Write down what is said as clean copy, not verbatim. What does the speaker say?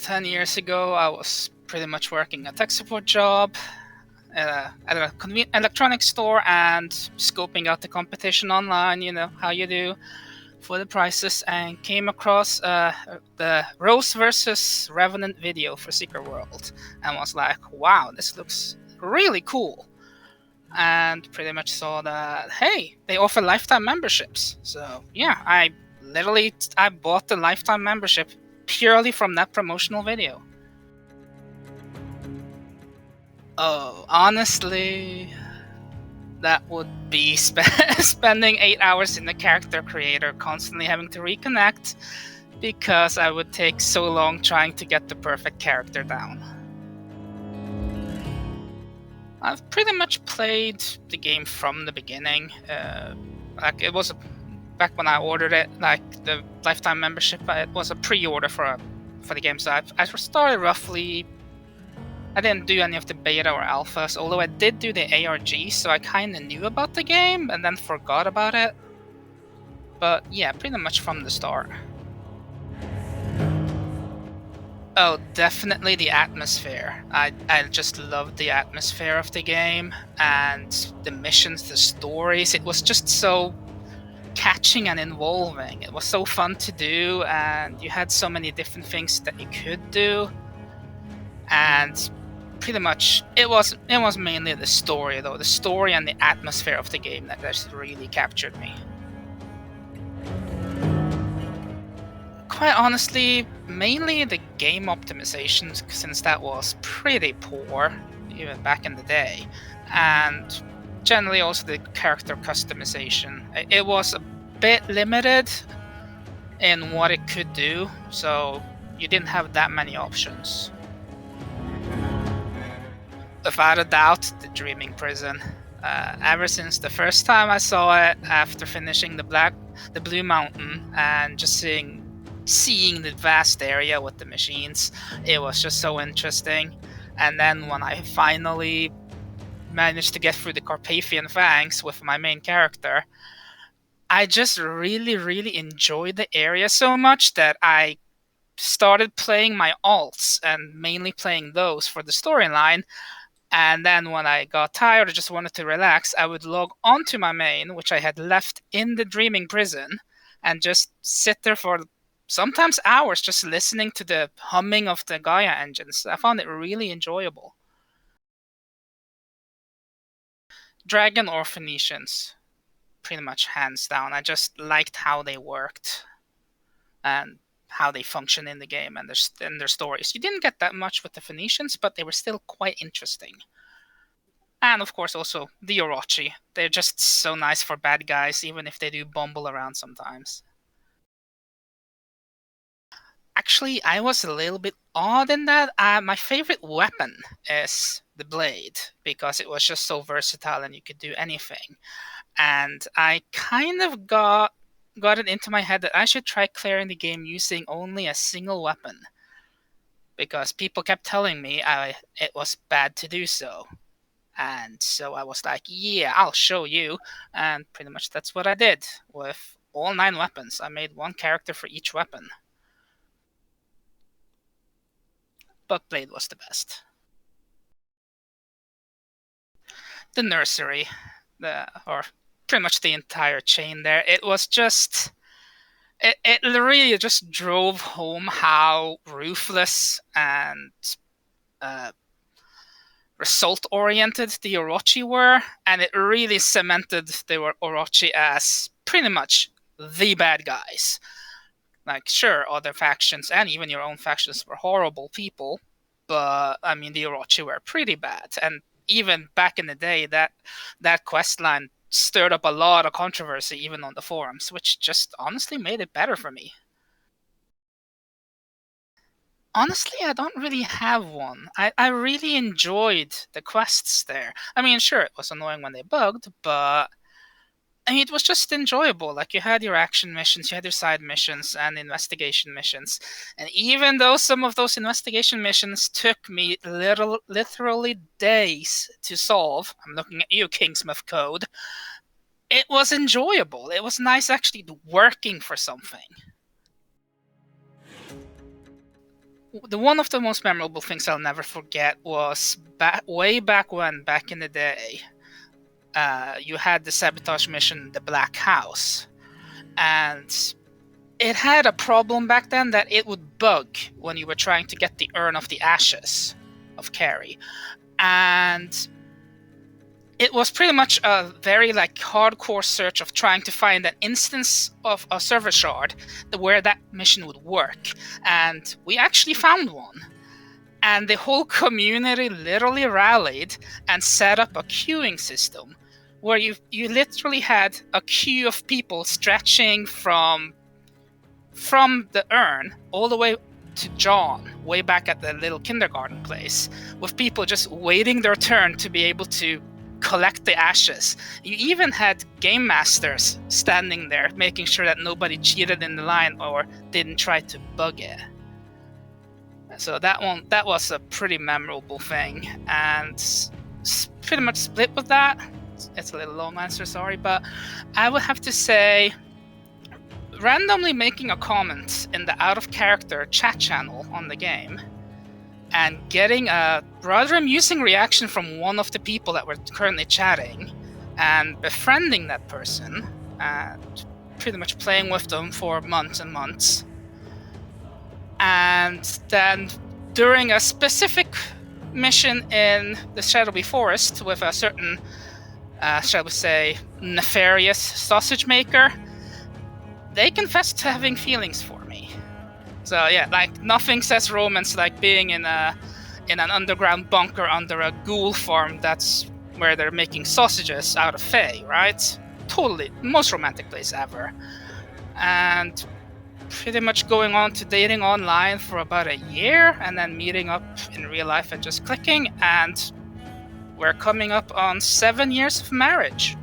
10 years ago, I was pretty much working a tech support job at a electronics store and scoping out the competition online, how you do for the prices, and came across the Rose versus Revenant video for Secret World and was like, wow, this looks really cool. And pretty much saw that, hey, they offer lifetime memberships. So yeah, I bought the lifetime membership purely from that promotional video. Oh, honestly, that would be spending 8 hours in the character creator, constantly having to reconnect, because I would take so long trying to get the perfect character down. I've pretty much played the game from the beginning. Like it was back when I ordered it, like the lifetime membership. It was a pre-order for the game, so I started roughly. I didn't do any of the beta or alphas, although I did do the ARG, so I kind of knew about the game and then forgot about it. But yeah, pretty much from the start. Oh, definitely the atmosphere. I just loved the atmosphere of the game and the missions, the stories. It was just so catching and involving. It was so fun to do, and you had so many different things that you could do. And pretty much it was mainly the story, though. The story and the atmosphere of the game that just really captured me. Quite honestly, mainly the game optimizations, since that was pretty poor even back in the day, and generally also the character customization. It was a bit limited in what it could do, so you didn't have that many options. Without a doubt, the Dreaming Prison. Ever since the first time I saw it after finishing the Blue Mountain and just seeing the vast area with the machines, it was just so interesting. And then when I finally managed to get through the Carpathian Fangs with my main character, I just really, really enjoyed the area so much that I started playing my alts and mainly playing those for the storyline. And then when I got tired or just wanted to relax, I would log onto my main, which I had left in the Dreaming Prison, and just sit there for sometimes hours just listening to the humming of the Gaia engines. I found it really enjoyable. Dragon or Phoenicians, pretty much hands down. I just liked how they worked and how they function in the game and their stories. You didn't get that much with the Phoenicians, but they were still quite interesting. And of course, also the Orochi. They're just so nice for bad guys, even if they do bumble around sometimes. Actually, I was a little bit odd in that. My favorite weapon is the blade, because it was just so versatile and you could do anything. And I kind of got it into my head that I should try clearing the game using only a single weapon, because people kept telling me it was bad to do so. And so I was like, yeah, I'll show you. And pretty much that's what I did with all 9 weapons. I made one character for each weapon. But Blade was the best. The nursery, or pretty much the entire chain there, it was just. It really just drove home how ruthless and uh, result oriented the Orochi were, and it really cemented the Orochi as pretty much the bad guys. Like, sure, other factions and even your own factions were horrible people, but I mean, the Orochi were pretty bad. And even back in the day, that quest line stirred up a lot of controversy, even on the forums, which just honestly made it better for me. Honestly, I don't really have one. I really enjoyed the quests there. I mean, sure, it was annoying when they bugged, but I mean, it was just enjoyable. Like, you had your action missions, you had your side missions, and investigation missions. And even though some of those investigation missions took me literally days to solve, I'm looking at you, Kingsmith Code, it was enjoyable. It was nice actually working for something. the one of the most memorable things I'll never forget was way back when, back in the day, you had the sabotage mission, the Black House, and it had a problem back then that it would bug when you were trying to get the Urn of the Ashes of Carrie, and it was pretty much a very hardcore search of trying to find an instance of a server shard where that mission would work, and we actually found one. And the whole community literally rallied and set up a queuing system where you literally had a queue of people stretching from the urn all the way to John, way back at the little kindergarten place, with people just waiting their turn to be able to collect the ashes. You even had game masters standing there making sure that nobody cheated in the line or didn't try to bug it. So that was a pretty memorable thing, and pretty much split with that. It's a little long answer, sorry, but I would have to say randomly making a comment in the out of character chat channel on the game and getting a rather amusing reaction from one of the people that were currently chatting and befriending that person and pretty much playing with them for months and months. And then during a specific mission in the Shadowy Forest with a certain, shall we say, nefarious sausage maker, they confessed to having feelings for me. So yeah, nothing says romance like being in an underground bunker under a ghoul farm that's where they're making sausages out of Fae, right? Totally, most romantic place ever. And pretty much going on to dating online for about a year and then meeting up in real life and just clicking, and we're coming up on 7 years of marriage.